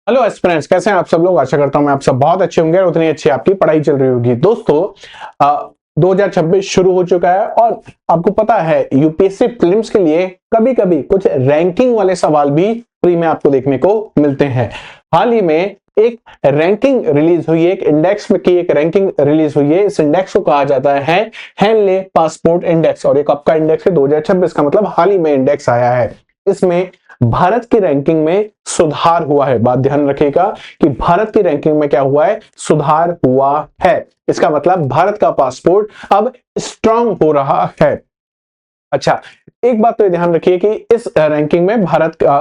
Hello aspirants, कैसे हैं आप सब लोग। आशा करता हूं मैं आप सब बहुत अच्छे होंगे और उतनी अच्छी आपकी पढ़ाई चल रही होगी। दोस्तों 2026 शुरू हो चुका है और आपको पता है यूपीएससी प्रीलिम्स के लिए कभी कभी कुछ रैंकिंग वाले सवाल भी फ्री में आपको देखने को मिलते हैं। हाल ही में एक रैंकिंग रिलीज हुई है, एक इंडेक्स की एक रैंकिंग रिलीज हुई है। इस इंडेक्स को कहा जाता है हेनले पासपोर्ट इंडेक्स और एक आपका इंडेक्स है 2026 का, मतलब हाल ही में इंडेक्स आया है। इसमें भारत की रैंकिंग में सुधार हुआ है। बात ध्यान रखिएगा कि भारत की रैंकिंग में क्या हुआ है, सुधार हुआ है। इसका मतलब भारत का पासपोर्ट अब स्ट्रांग हो रहा है। अच्छा, एक बात तो ये ध्यान रखिए कि इस रैंकिंग में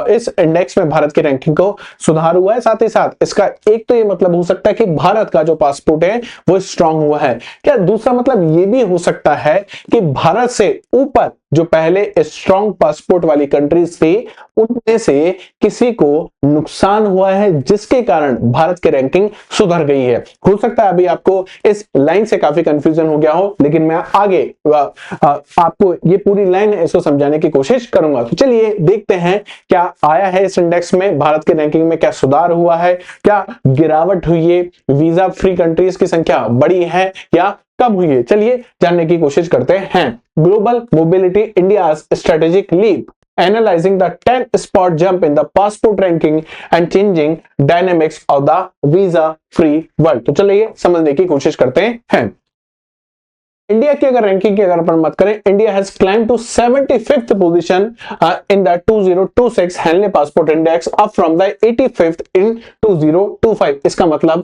इस इंडेक्स में भारत की रैंकिंग को सुधार हुआ है। साथ ही साथ इसका एक तो ये मतलब हो सकता है कि भारत का जो पासपोर्ट है वो स्ट्रांग हुआ है। क्या दूसरा मतलब ये भी हो सकता है कि भारत से ऊपर जो पहले स्ट्रांग पासपोर्ट वाली कंट्रीज थी उनमें से किसी को नुकसान हुआ है, जिसके कारण भारत की रैंकिंग सुधर गई है। हो सकता है अभी आपको इस लाइन से काफी कंफ्यूजन हो गया हो, लेकिन मैं आगे आपको ये पूरी लाइन इसको समझाने की कोशिश करूंगा। तो चलिए देखते हैं क्या आया है इस इंडेक्स में, भारत की रैंकिंग में क्या सुधार हुआ है, क्या गिरावट हुई है, वीजा फ्री कंट्रीज की संख्या बढ़ी है या कब हुई है। चलिए जानने की कोशिश करते हैं। Global mobility India strategic leap analyzing the 10 spot jump in the passport ranking and changing dynamics of the visa free world। तो चलिए समझने की कोशिश करते हैं। इंडिया की अगर रैंकिंग की अगर अपन बात करें, India has climbed to 75th position in the 2026 Henley passport index up from the 85th in 2025। इसका मतलब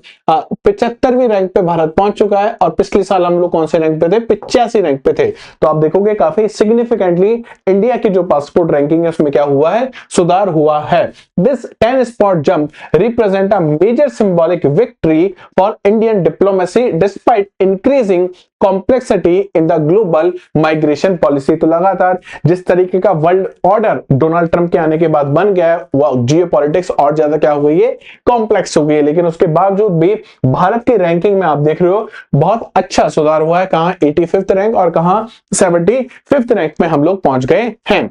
75वीं रैंक पे भारत पहुंच चुका है और पिछले साल हम लोग कौन से रैंक पे थे, 85 रैंक पे थे। तो आप देखोगे काफी सिग्निफिकेंटली इंडिया की जो पासपोर्ट रैंकिंग है उसमें क्या हुआ है, सुधार हुआ है। This 10 spot jump represent a major symbolic victory for Indian diplomacy despite increasing complexity in the global migration policy. तो लगातार जिस तरीके का वर्ल्ड ऑर्डर डोनाल्ड ट्रंप के आने के बाद बन गया है, वो जियोपॉलिटिक्स और ज्यादा क्या हो गई है, कॉम्प्लेक्स हो गई है। लेकिन उसके बावजूद भी भारत की रैंकिंग में आप देख रहे हो बहुत अच्छा सुधार हुआ है। कहां 85th रैंक और कहां 75th रैंक में हम लोग पहुंच गए हैं।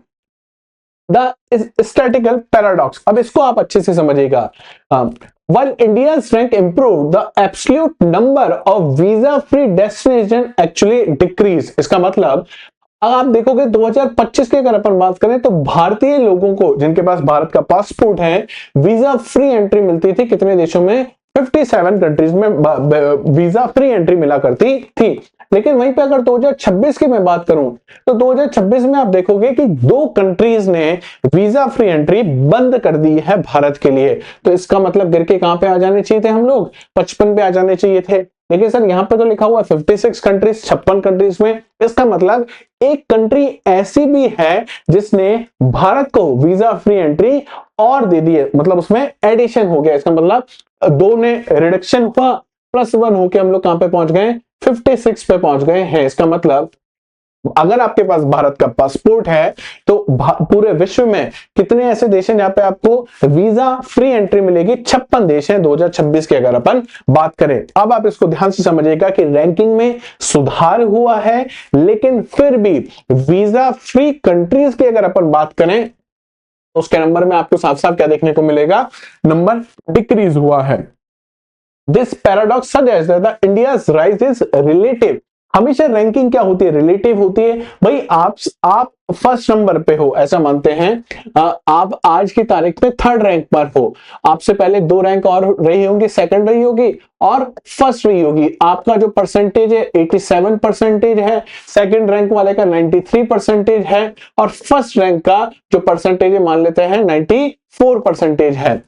द स्टैटिकल पैराडॉक्स, अब इसको आप अच्छे से समझिएगा। While India's rank improved, the absolute number of visa-free destination actually decreased। इसका मतलब आप देखोगे 2025 की अगर अपन बात करें तो भारतीय लोगों को जिनके पास भारत का पासपोर्ट है, वीजा फ्री एंट्री मिलती थी कितने देशों में, 57 कंट्रीज में वीजा फ्री एंट्री मिला करती थी। लेकिन वहीं पे अगर 2026 की मैं बात करूं तो 2026 में आप देखोगे कि दो कंट्रीज ने वीजा फ्री एंट्री बंद कर दी है भारत के लिए। तो इसका मतलब गिर के कहां पे आ जाने चाहिए थे हम लोग, 55 पे आ जाने चाहिए थे। लेकिन सर यहां पे तो लिखा हुआ 56 कंट्रीज, 56 कंट्रीज में। इसका मतलब एक कंट्री ऐसी भी है जिसने भारत को वीजा फ्री एंट्री और दे दी है, मतलब उसमें एडिशन हो गया। इसका मतलब दो ने रिडक्शन हुआ, +1 होके हम लोग कहां पे पहुंच गए, 56 पे पहुंच गए हैं। इसका मतलब अगर आपके पास भारत का पासपोर्ट है तो पूरे विश्व में कितने ऐसे देश हैं जहां पे आपको वीजा फ्री एंट्री मिलेगी, 56 देश हैं 2026 की अगर अपन बात करें। अब आप इसको ध्यान से समझिएगा कि रैंकिंग में सुधार हुआ है, लेकिन फिर भी वीजा फ्री कंट्रीज की अगर अपन बात करें तो उसके नंबर में आपको साफ साफ क्या देखने को मिलेगा, नंबर डिक्रीज हुआ है। This paradox suggest that India's rise is relative. हमेशा रैंकिंग क्या होती है, रिलेटिव होती है। भाई आप फर्स्ट नंबर पे हो ऐसा मानते हैं, आप आज की तारीख में 3rd रैंक पर हो, आपसे पहले 2 रैंक और रही होंगी, सेकंड रही होगी और फर्स्ट रही होगी। आपका जो परसेंटेज है 87% है, सेकंड रैंक वाले का 93% है और फर्स्ट रैंक का जो परसेंटेज है मान लेते हैं 94% है।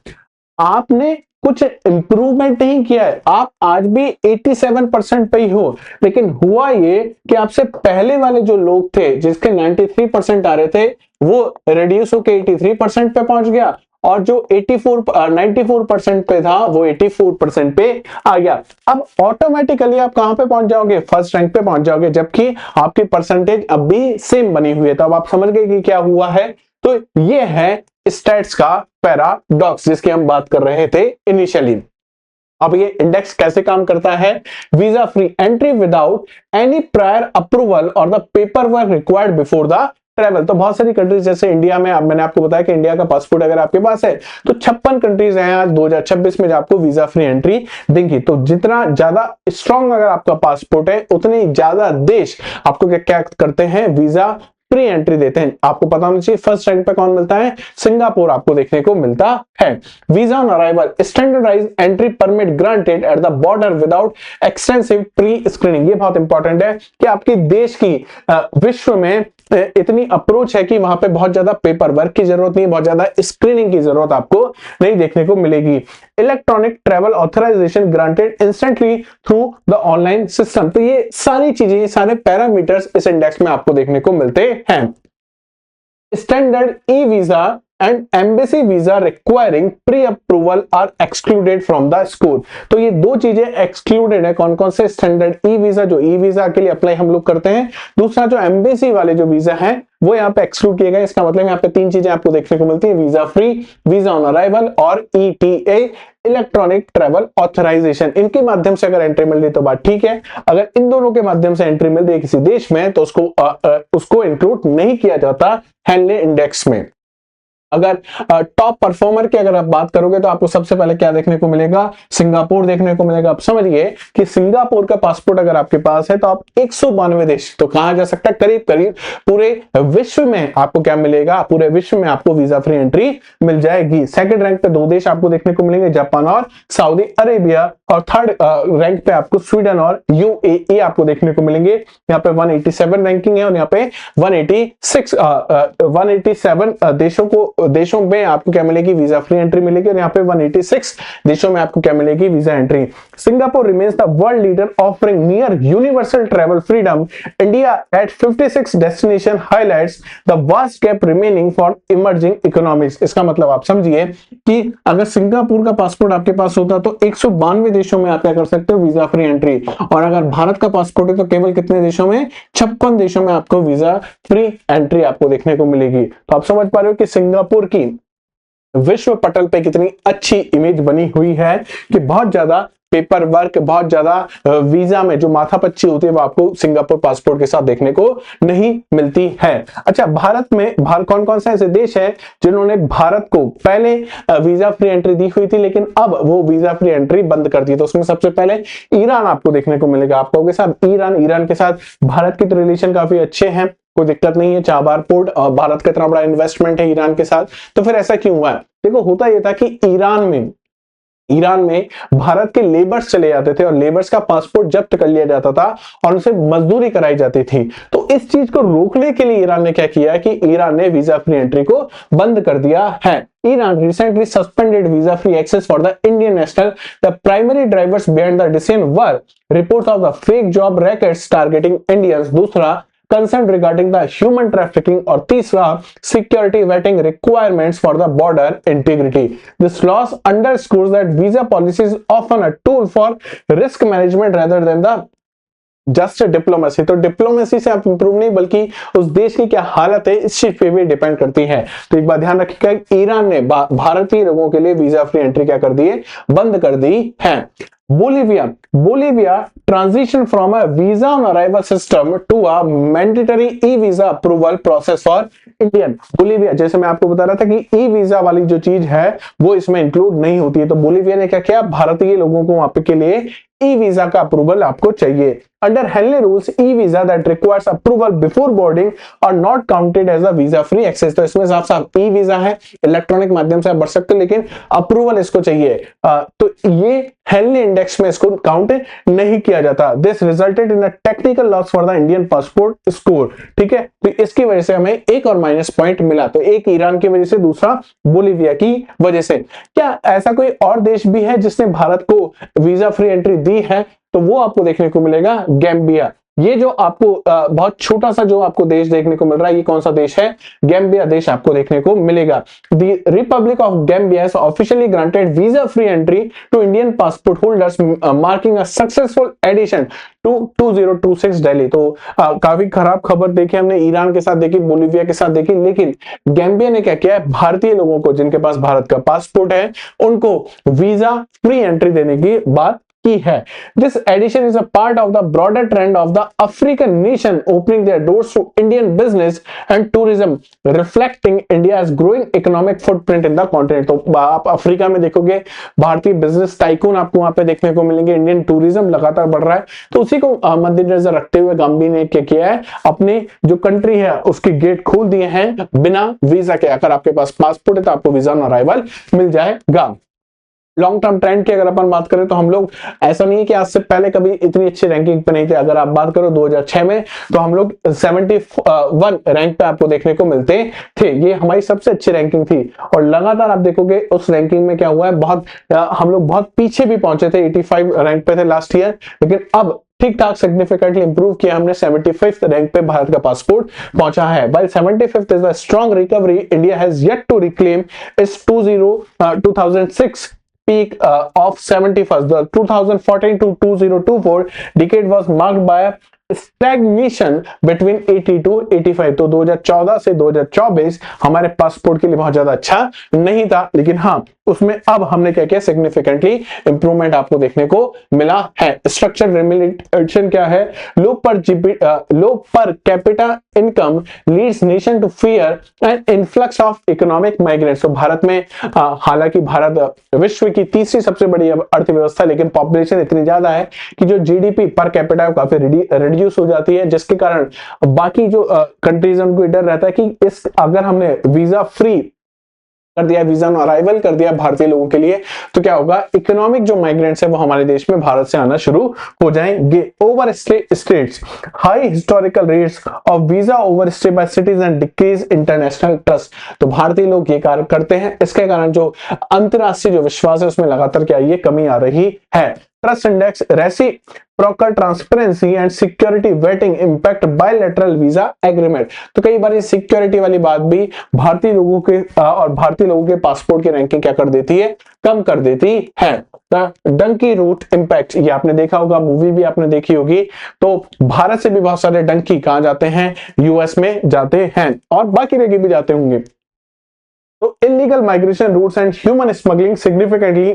आपने कुछ इंप्रूवमेंट नहीं किया है, आप आज भी 87% पे ही हो। लेकिन हुआ ये कि आपसे पहले वाले जो लोग थे जिसके 93% आ रहे थे वो रिड्यूस होकर 83% पे पहुंच गया और जो 94% पे था वो 84% पे आ गया। अब ऑटोमेटिकली आप कहां पे पहुंच जाओगे, फर्स्ट रैंक पे पहुंच जाओगे, जबकि आपकी परसेंटेज अब भी सेम बनी हुई है। तो अब आप समझ गए कि क्या हुआ है। तो ये है स्टैट्स का पैराडॉक्स जिसकी हम बात कर रहे थे इनिशियली। अब ये इंडेक्स कैसे काम करता है? Visa free entry without any prior approval और the paper work required before the travel. तो बहुत सारी कंट्रीज जैसे इंडिया में, अब मैंने आपको बताया कि इंडिया का पासपोर्ट अगर आपके पास है तो 56 कंट्रीज हैं आज 2026 में जो आपको वीजा फ्री एंट्री देंगी। तो जितना ज्यादा स्ट्रांग अगर आपका पासपोर्ट है उतने ज्यादा देश आपको क्या क्या करते हैं, वीजा फ्री एंट्री देते हैं। आपको पता होना चाहिए फर्स्ट रैंक पे कौन मिलता है? सिंगापुर आपको देखने को मिलता है। Visa on arrival standardised entry permit granted at the border without extensive pre screening. ये बहुत इंपॉर्टेंट है कि आपके देश की विश्व में इतनी अप्रोच है कि वहां पे बहुत ज्यादा पेपर वर्क की जरूरत नहीं, बहुत ज्यादा स्क्रीनिंग की जरूरत आपको नहीं देखने को मिलेगी। Electronic travel authorisation granted instantly through the online system. तो ये सारी चीजें, ये सारे पैरामीटर्स इस इंडेक्स में आपको देखने को मिलते हैं। Standard e visa and embassy visa requiring pre approval are excluded from the score. तो ये दो चीजें एक्सक्लूडेड है। कौन कौन से? स्टैंडर्ड ई वीजा, जो ई वीजा के लिए अप्लाई हम लोग करते हैं, दूसरा जो एम्बेसी वाले जो वीजा है वो यहाँ पे एक्सक्लूड किए गए। इसका मतलब यहाँ पे तीन चीजें आपको देखने को मिलती है, visa free, visa on arrival और ईटीए इलेक्ट्रॉनिक ट्रैवल ऑथराइजेशन। इनके माध्यम से अगर एंट्री मिल रही तो बात ठीक है, अगर इन दोनों के माध्यम से एंट्री मिल रही है किसी देश में तो उसको इंक्लूड नहीं किया जाता हेनले इंडेक्स में। अगर टॉप परफॉर्मर की अगर आप बात करोगे तो आपको सबसे पहले क्या देखने को मिलेगा? सिंगापुर देखने को मिलेगा। आप समझिए कि सिंगापुर का पासपोर्ट अगर आपके पास है तो आप 192 देश, तो कहा जा सकता है करीब करीब पूरे विश्व में आपको क्या मिलेगा? पूरे विश्व में आपको वीजा फ्री एंट्री मिल जाएगी। सेकंड रैंक पे दो देश आपको देखने को मिलेंगे, जापान और सऊदी अरेबिया, और थर्ड रैंक पे आपको स्वीडन और यूएई आपको देखने को मिलेंगे। यहाँ पे 187 रैंकिंग है और यहाँ पे 187 देशों में आपको क्या मिलेगी? वीजा फ्री एंट्री मिलेगी। और यहाँ पे 186 देशों में आपको क्या मिलेगी? Visa entry. Singapore remains the world leader offering near universal travel freedom. India at 56 destination highlights the vast gap remaining for emerging economics. इसका मतलब आप समझिए कि अगर सिंगापुर का पासपोर्ट आपके पास होता तो 192 देशों में आप क्या कर सकते हो? Visa free entry. और अगर भारत का पासपोर्ट है तो केवल कितने देशों में? 56 देशों में आपको वीजा फ्री एंट्री आपको देखने को मिलेगी। तो आप समझ पा रहे हो कि सिंगापुर की विश्व पटल पे कितनी अच्छी इमेज बनी हुई है कि बहुत ज्यादा पेपर वर्क, बहुत ज्यादा वीजा में जो माथापच्ची होती है वो आपको सिंगापुर पासपोर्ट के साथ देखने को नहीं मिलती है। अच्छा, भारत में कौन कौन से ऐसे देश है जिन्होंने भारत को पहले वीजा फ्री एंट्री दी हुई थी लेकिन अब वो वीजा फ्री एंट्री बंद कर दी? तो उसमें सबसे पहले ईरान आपको देखने को मिलेगा। आपको के साथ ईरान के साथ भारत के तो रिलेशन काफी अच्छे हैं, कोई दिक्कत नहीं है। चाबार पोर्ट और भारत का इतना बड़ा इन्वेस्टमेंट है ईरान के साथ, तो फिर ऐसा क्यों हुआ है? देखो, होता यह था कि ईरान में भारत के लेबर्स चले जाते थे और लेबर्स का पासपोर्ट जब्त कर लिया जाता था और उनसे मजदूरी कराई जाती थी। तो इस चीज को रोकने के लिए ईरान ने क्या किया कि ईरान ने वीजा फ्री एंट्री को बंद कर दिया है। Iran recently suspended visa-free access for the Indian national. The primary drivers behind the decision were reports of the fake job rackets targeting Indians. दूसरा, concern regarding the human trafficking, और तीसरा, security vetting requirements for the border integrity. This loss underscores that visa policy is often a tool for risk management rather than the just diplomacy. तो diplomacy से आप improve नहीं बल्कि उस देश की क्या हालत है इस चीज पे भी डिपेंड करती है। तो एक बात ध्यान रखिएगा, ईरान ने भारतीय लोगों के लिए वीजा फ्री एंट्री क्या कर दी है? बंद कर दी है। Bolivia transition from a visa on arrival system to a mandatory e-visa approval process for Indian। Bolivia, जैसे मैं आपको बता रहा था कि ई वीजा वाली जो चीज है वो इसमें इंक्लूड नहीं होती है, तो बोलिविया ने क्या किया? भारतीय लोगों को वहां पे के लिए ई वीजा का अप्रूवल आपको चाहिए। Under Henley rules, e visa that requires approval before boarding are not counted as a visa free access. तो इसमें साफ साफ ई वीजा है, इलेक्ट्रॉनिक माध्यम से आप बढ़ सकते हो लेकिन अप्रूवल इसको चाहिए, तो ये हेनले इंडेक्स में इसको काउंट नहीं किया जाता। This resulted in a technical loss for the Indian passport score. ठीक है, तो इसकी वजह से हमें एक और माइनस पॉइंट मिला, तो एक ईरान की वजह से, दूसरा बोलिविया की वजह से। क्या ऐसा कोई और देश भी है जिसने भारत को वीजा फ्री एंट्री दी है? तो वो आपको देखने को मिलेगा गैम्बिया। ये जो आपको बहुत छोटा सा जो आपको देश देखने को मिल रहा है, ये कौन सा देश है? गैम्बिया देश आपको देखने को मिलेगा। The Republic of Gambia has officially granted visa free entry to Indian passport holders, marking a successful addition to 2026 Delhi. तो काफी खराब खबर देखी हमने, ईरान के साथ देखी, बोलिविया के साथ देखी, लेकिन गैम्बिया ने क्या किया है, भारतीय लोगों को जिनके पास भारत का पासपोर्ट है उनको वीजा फ्री एंट्री देने की बात की है। This addition is a part of the broader trend of the African nation opening their doors to Indian business and tourism, reflecting India's growing economic footprint in the continent। तो आप Africa में देखोगे भारतीय बिजनेस टाइकून आपको वहां पे देखने को मिलेंगे, इंडियन टूरिज्म लगातार बढ़ रहा है। तो उसी को मद्देनजर रखते हुए गांबी ने क्या किया है, अपने जो कंट्री है उसके गेट खोल दिए हैं बिना वीजा के। अगर आपके पास पासपोर्ट है तो आपको वीजा ऑन अराइवल मिल जाएगा। लॉन्ग टर्म ट्रेंड की अगर अपन बात करें तो हम लोग, ऐसा नहीं है कि आज से पहले कभी इतनी अच्छी रैंकिंग पे नहीं थे। अगर आप बात करो 2006 में तो हम लोग 71 रैंक पे आपको देखने को मिलते थे, ये हमारी सबसे अच्छी रैंकिंग थी। और लगातार आप देखोगे उस रैंकिंग में क्या हुआ है, बहुत हम लोग बहुत पीछे भी पहुंचे थे, 85 रैंक पे थे लास्ट ईयर, लेकिन अब ठीक ठाक सिग्निफिकेंटली इंप्रूव किया हमने, 75th रैंक पे भारत का पासपोर्ट पहुंचा है। While 75th is a strong recovery, India has yet to reclaim its 2006 peak of 71st. The 2014 to 2024 decade was marked by a stagnation between 80 to 85। तो 2014 से 2024 हमारे पासपोर्ट के लिए बहुत ज्यादा अच्छा नहीं था, लेकिन हाँ उसमें अब हमने क्या किया, सिग्निफिकेंटली इंप्रूवमेंट आपको देखने को मिला है। स्ट्रक्चर रेमिलिटेशन क्या है, low per capita income leads nation to fear and influx of economic migrants. तो भारत में हालांकि भारत विश्व की तीसरी सबसे बड़ी अर्थव्यवस्था, लेकिन पॉपुलेशन इतनी ज्यादा है कि जो जीडीपी पर कैपिटा काफी रिड्यूस हो जाती है, जिसके कारण बाकी जो कंट्रीज उनको डर रहता है कि इस अगर हमने वीजा फ्री कर दिया, वीजा ऑन अराइवल कर दिया भारतीय लोगों के लिए, तो क्या होगा, इकोनॉमिक जो माइग्रेंट्स है वो हमारे देश में भारत से आना शुरू हो जाएंगे। Over states high historical rates of visa over stay by citizen decrease international trust. तो भारतीय लोग ये कार्य करते हैं, इसके कारण जो अंतरराष्ट्रीय जो विश्वास है उसमें लगातार क्या ये कमी आ रही है। Trust index reciprocal transparency and security waiting impact bilateral visa agreement. तो कई बार सिक्योरिटी वाली बात भी भारतीय लोगों के और भारतीय लोगों के पासपोर्ट की रैंकिंग क्या कर देती है, कम कर देती है। डंकी रूट इंपैक्ट, ये आपने देखा होगा, मूवी भी आपने देखी होगी। तो भारत से भी बहुत सारे डंकी कहां जाते हैं, यूएस में जाते हैं और बाकी जगह भी जाते होंगे। तो illegal migration routes and human smuggling significantly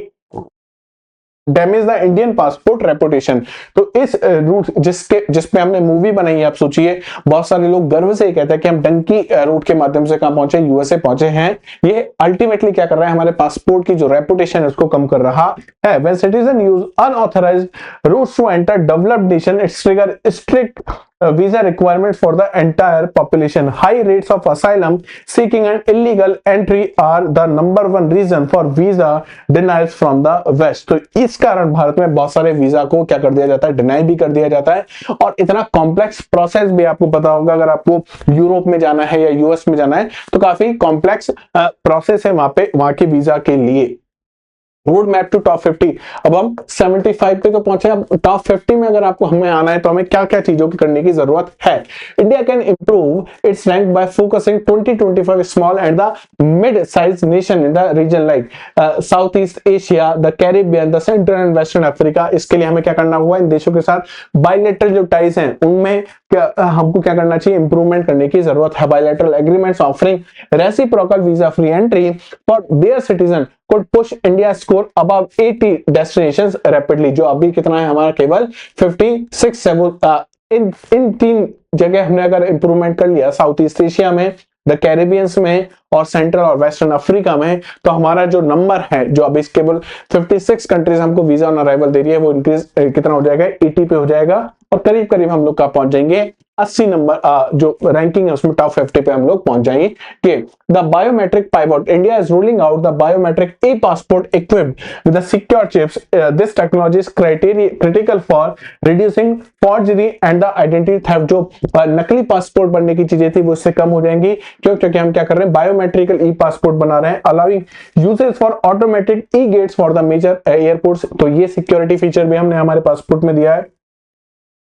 damage the Indian passport reputation. तो इस रूट जिसपे हमने मूवी बनाई है, आप सोचिए बहुत सारे लोग गर्व से कहते हैं कि हम डंकी रूट के माध्यम से कहां पहुंचे, यूएसए पहुंचे हैं। ये अल्टीमेटली क्या कर रहा है, हमारे पासपोर्ट की जो रेपुटेशन है उसको कम कर रहा है। When citizen use unauthorised routes to enter developed nation, it's trigger strict visa requirements for the entire population. High rates of asylum seeking and illegal entry are the number one reason for visa denials from the west। तो इस कारण भारत में बहुत सारे visa को क्या कर दिया जाता है, डिनाई भी कर दिया जाता है। और इतना कॉम्प्लेक्स प्रोसेस भी आपको पता होगा, अगर आपको यूरोप में जाना है या यूएस में जाना है तो काफी कॉम्प्लेक्स प्रोसेस है वहां के वीजा के लिए। रोड मैप टू टॉप 50, अब हम 75 पे तो पहुंचे। अब टॉप 50 में अगर आपको हमें आना है तो हमें क्या क्या चीजों की करने की जरूरत है। India can improve its rank by focusing 2025 small and the mid size nation in the region like South East Asia, the Caribbean, the central and western Africa. इसके लिए हमें क्या करना हुआ, इन देशों के साथ बायलैटरल जो टाइज हैं उनमें हमको क्या करना चाहिए, इंप्रूवमेंट करने की जरूरत है। Bilateral agreements offering reciprocal visa free entry for their citizen could push India score above 80 destinations rapidly। जो अभी कितना है हमारा, केवल 56। इन तीन जगह हमने अगर इंप्रूवमेंट कर लिया, साउथ ईस्ट एशिया में, द कैरिबियंस में और सेंट्रल और वेस्टर्न अफ्रीका में, तो हमारा जो नंबर है, जो अभी केवल 56 कंट्रीज हमको वीजा ऑन अराइवल दे रही है, वो इंक्रीज कितना हो जाएगा, 80 पे हो जाएगा। और करीब करीब हम लोग का पहुंच जाएंगे 80 नंबर, जो रैंकिंग है उसमें टॉप 50 पे हम लोग पहुंच जाएंगे। The biometric pivot, India is rolling out the biometric E passport equipped with the secure chips. This technology is critical for reducing forgery and the identity theft. जो नकली पासपोर्ट बनने की चीजें थी वो इससे कम हो जाएंगी, क्योंकि हम क्या कर रहे हैं, बायोमेट्रिकल ई पासपोर्ट बना रहे हैं, allowing uses for automatic e gates for the major airports. तो ये सिक्योरिटी फीचर भी हमने हमारे पासपोर्ट में दिया है।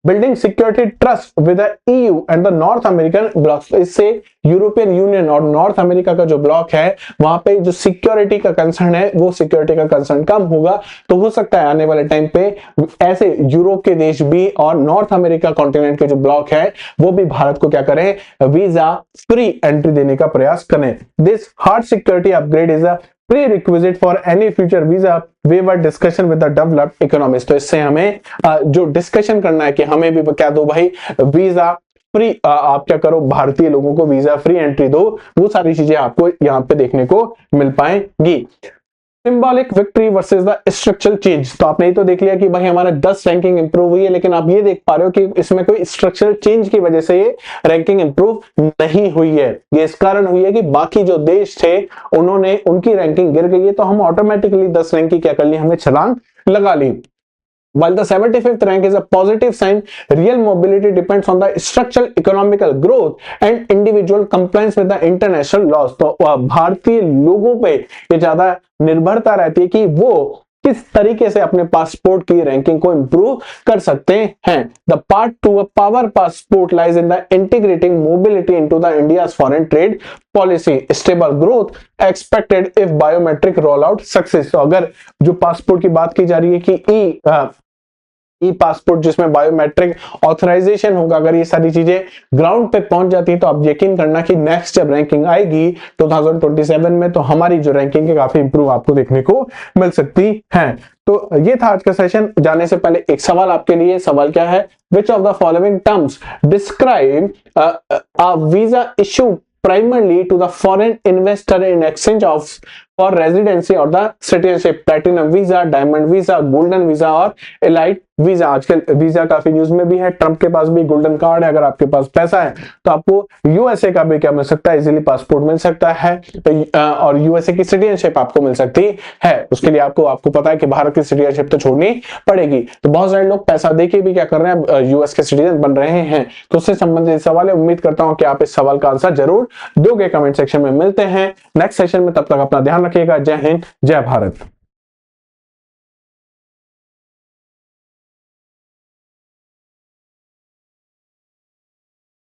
Building security trust with the EU and the north American blocks. इससे यूरोपियन यूनियन और नॉर्थ अमेरिका का जो ब्लॉक है वहां पे जो सिक्योरिटी का कंसर्न है वो सिक्योरिटी का कंसर्न कम होगा। तो हो सकता है आने वाले टाइम पे ऐसे यूरोप के देश भी और नॉर्थ अमेरिका कॉन्टिनेंट के जो ब्लॉक है वो भी भारत को क्या करें, वीजा फ्री एंट्री देने का प्रयास करें। This hard security upgrade is a prerequisite for any future visa waiver discussion with the developed economies। तो इससे हमें जो डिस्कशन करना है कि हमें भी क्या दो भाई, वीजा फ्री, आप क्या करो, भारतीय लोगों को वीजा फ्री एंट्री दो, वो सारी चीजें आपको यहाँ पे देखने को मिल पाएंगी। Symbolic victory versus the structural change. तो आपने ये तो देख लिया कि भाई हमारा 10 रैंकिंग इंप्रूव हुई है, लेकिन आप ये देख पा रहे हो कि इसमें कोई स्ट्रक्चरल चेंज की वजह से ये रैंकिंग इंप्रूव नहीं हुई है। ये इस कारण हुई है कि बाकी जो देश थे उन्होंने, उनकी रैंकिंग गिर गई है, तो हम ऑटोमेटिकली 10 रैंक की क्या कर ली, हमने छलांग लगा ली। While the 75th rank is a positive sign, real mobility depends on the structural economical growth and individual compliance with the international laws। तो भारतीय लोगों पे ये ज्यादा निर्भरता रहती है कि वो किस तरीके से अपने पासपोर्ट की रैंकिंग को इंप्रूव कर सकते हैं। The part to a power passport lies in the integrating mobility into the India's foreign trade policy, stable growth expected if biometric roll out success. तो अगर जो पासपोर्ट की बात की जा रही है कि ई पासपोर्ट जिसमें बायोमेट्रिक ऑथराइजेशन होगा, अगर ये सारी चीजें ग्राउंड पे पहुंच जाती है तो आप यकीन करना कि नेक्स्ट जब रैंकिंग आएगी 2027 में तो हमारी जो रैंकिंग है काफी इंप्रूव आपको देखने को मिल सकती है। तो ये था आज का सेशन। जाने से पहले एक सवाल आपके लिए, सवाल क्या है, which of the following terms describe a visa issue primarily to the foreign investor in exchange of for residency or the citizenship? platinum visa, diamond visa, golden visa और elite वीजा। आजकल वीजा काफी news में भी है। Trump के पास भी golden card है, अगर आपके पास पैसा है तो आपको यूएसए का भी क्या मिल सकता है, इजीली पासपोर्ट मिल सकता है और यूएसए की सिटीजनशिप आपको मिल सकती है। उसके लिए आपको पता है कि भारत की सिटीजनशिप तो छोड़नी पड़ेगी। तो बहुत सारे लोग पैसा देके भी क्या कर रहे हैं, यूएस के सिटीजन बन रहे हैं। तो उससे संबंधित सवाल है, उम्मीद करता हूं कि आप इस सवाल का आंसर जरूर दोगे। कमेंट सेक्शन में मिलते हैं नेक्स्ट सेशन में, तब तक अपना ध्यान रखिएगा। जय हिंद, जय भारत।